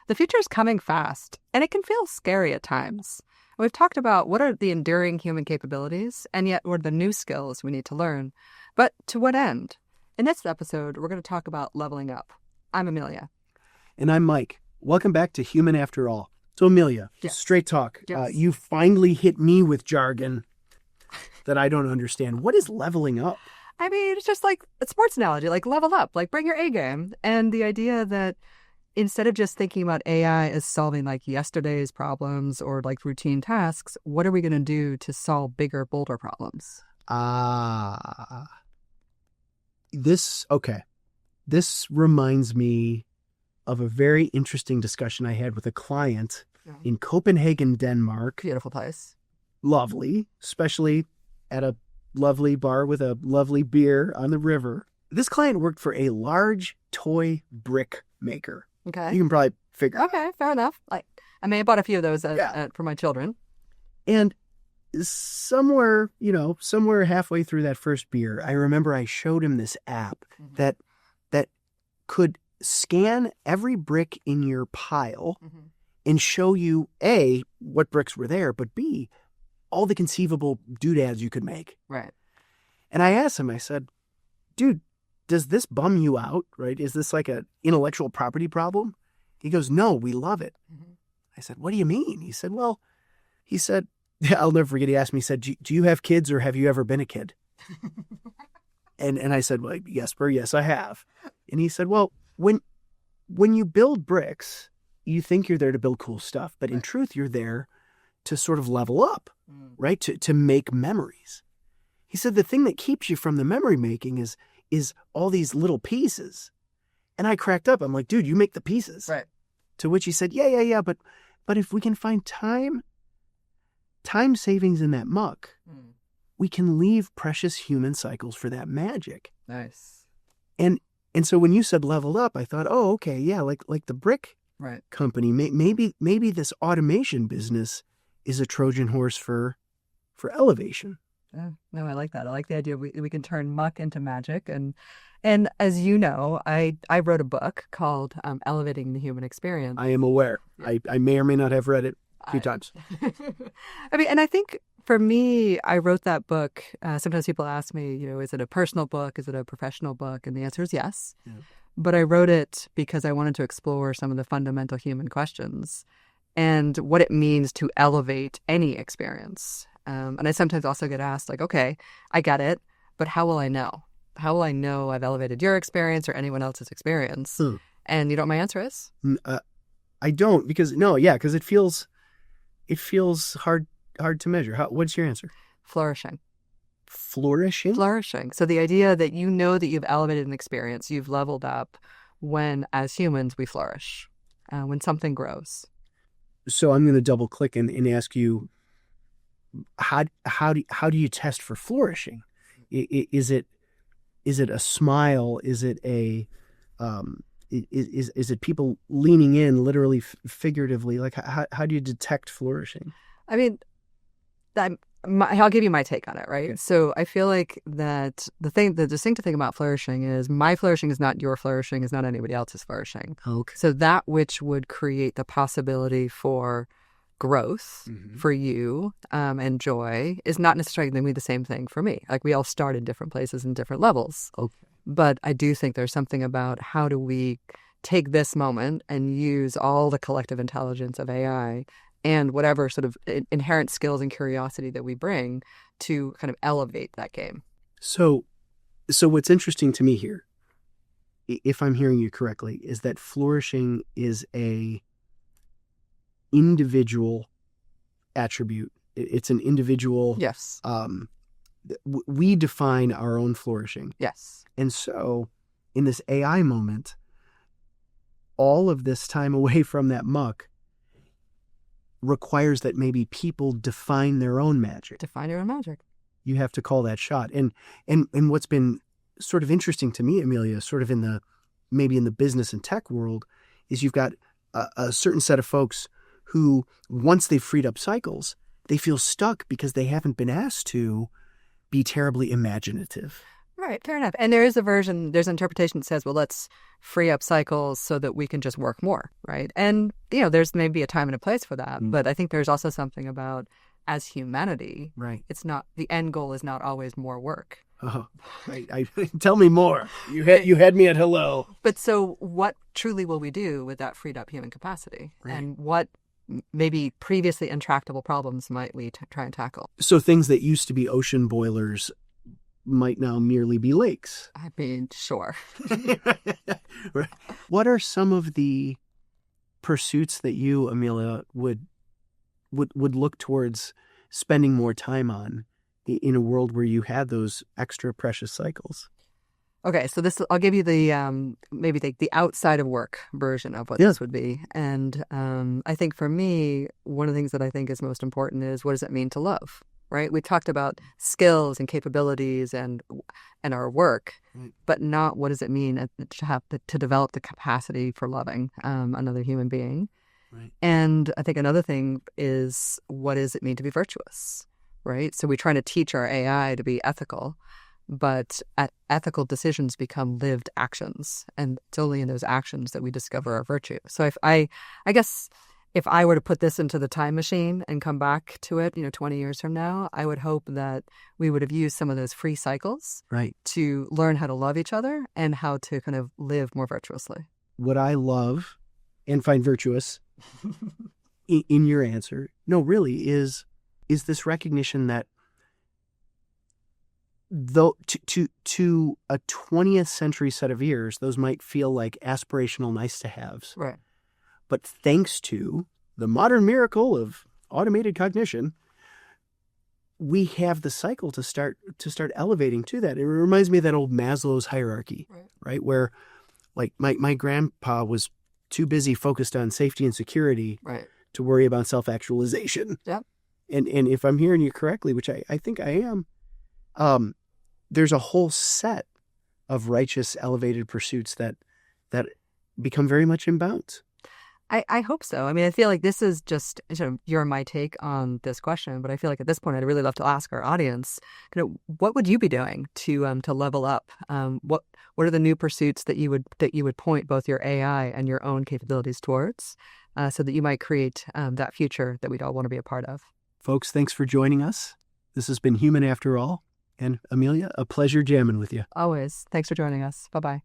The future is coming fast, and it can feel scary at times. We've talked about what are the enduring human capabilities, and yet what are the new skills we need to learn. But to what end? In this episode, we're going to talk about leveling up. I'm Amelia. And I'm Mike. Welcome back to Human After All. So Amelia, Yes. Straight talk. Yes. You finally hit me with jargon that I don't understand. What is leveling up? I mean, it's just like a sports analogy, like level up, like bring your A game. And the idea that instead of just thinking about AI as solving like yesterday's problems or like routine tasks, what are we going to do to solve bigger, bolder problems? This reminds me of a very interesting discussion I had with a client in Copenhagen, Denmark. Beautiful place. Lovely, especially at a lovely bar with a lovely beer on the river. This client worked for a large toy brick maker. Okay. You can probably figure out. Okay, fair enough. Like, I may have bought a few of those for my children. And somewhere halfway through that first beer, I remember I showed him this app that could scan every brick in your pile and show you, A, what bricks were there, but B, all the conceivable doodads you could make. Right. And I asked him, I said, dude, does this bum you out, right? Is this like an intellectual property problem? He goes, no, we love it. I said, what do you mean? He said, I'll never forget, he asked me, he said, do you have kids or have you ever been a kid? and I said, well, Jesper, yes, I have. And he said, well, when you build bricks, you think you're there to build cool stuff, but in truth, you're there to sort of level up, right? To make memories. He said, the thing that keeps you from the memory making is all these little pieces. And I cracked up. I'm like, dude, you make the pieces. Right. To which he said, yeah. But if we can find time savings in that muck, we can leave precious human cycles for that magic. Nice. And so when you said leveled up, I thought, oh, okay, yeah, like the brick company, maybe this automation business is a Trojan horse for elevation. No, I like that. I like the idea we can turn muck into magic. And as you know, I wrote a book called Elevating the Human Experience. I am aware. I may or may not have read it a few times. I mean, and I think for me, I wrote that book. Sometimes people ask me, is it a personal book? Is it a professional book? And the answer is yes. Yeah. But I wrote it because I wanted to explore some of the fundamental human questions and what it means to elevate any experience. And I sometimes also get asked, like, okay, I get it, but how will I know? How will I know I've elevated your experience or anyone else's experience? And you know what my answer is? I don't, because it feels hard to measure. What's your answer? Flourishing. Flourishing? Flourishing. So the idea that you know that you've elevated an experience, you've leveled up when, as humans, we flourish, when something grows. So I'm going to double click and ask you, how do you test for flourishing? Is it a smile? Is it is it people leaning in, literally, figuratively? Like, how do you detect flourishing? I mean, I'll give you my take on it, right? Okay. So I feel like that the distinct thing about flourishing is my flourishing is not your flourishing, is not anybody else's flourishing. Okay. So that which would create the possibility for growth for you and joy is not necessarily going to be the same thing for me. Like, we all start in different places and different levels. Okay. But I do think there's something about how do we take this moment and use all the collective intelligence of AI and whatever sort of inherent skills and curiosity that we bring to kind of elevate that game. So what's interesting to me here, if I'm hearing you correctly, is that flourishing is a individual attribute. It's an individual. Yes. We define our own flourishing. Yes. And so in this AI moment, all of this time away from that muck requires that maybe people define their own magic. Define your own magic. You have to call that shot. And what's been sort of interesting to me, Amelia, sort of in the business and tech world, is you've got a certain set of folks who, once they've freed up cycles, they feel stuck because they haven't been asked to be terribly imaginative. Right, fair enough. And there's an interpretation that says, well, let's free up cycles so that we can just work more, right? And, there's maybe a time and a place for that. But I think there's also something about, as humanity, right? It's not, the end goal is not always more work. Oh, I tell me more. You had me at hello. But so what truly will we do with that freed up human capacity? Right. And what maybe previously intractable problems might we try and tackle? So things that used to be ocean boilers might now merely be lakes. I mean, sure. Right. What are some of the pursuits that you, Amelia, would look towards spending more time on in a world where you had those extra precious cycles? Okay, so I'll give you the maybe the outside of work version of what this would be. And I think for me, one of the things that I think is most important is, what does it mean to love? Right? We talked about skills and capabilities and our work, but not what does it mean to develop the capacity for loving another human being. Right. And I think another thing is, what does it mean to be virtuous? Right? So we're trying to teach our AI to be ethical, but ethical decisions become lived actions, and it's only in those actions that we discover our virtue. So if I guess if I were to put this into the time machine and come back to it, 20 years from now, I would hope that we would have used some of those free cycles, right, to learn how to love each other and how to kind of live more virtuously. What I love and find virtuous in your answer, really, is this recognition that though to a 20th century set of ears, those might feel like aspirational nice-to-haves. Right. But thanks to the modern miracle of automated cognition, we have the cycle to start elevating to that. It reminds me of that old Maslow's hierarchy, right? Where, like, my grandpa was too busy focused on safety and security to worry about self-actualization. Yep. And if I'm hearing you correctly, which I think I am, there's a whole set of righteous, elevated pursuits that become very much in bounds. I hope so. I mean, I feel like this is just your and my take on this question, but I feel like at this point, I'd really love to ask our audience, what would you be doing to level up? What are the new pursuits that you would point both your AI and your own capabilities towards, so that you might create that future that we'd all want to be a part of? Folks, thanks for joining us. This has been Human After All. And Amelia, a pleasure jamming with you. Always. Thanks for joining us. Bye-bye.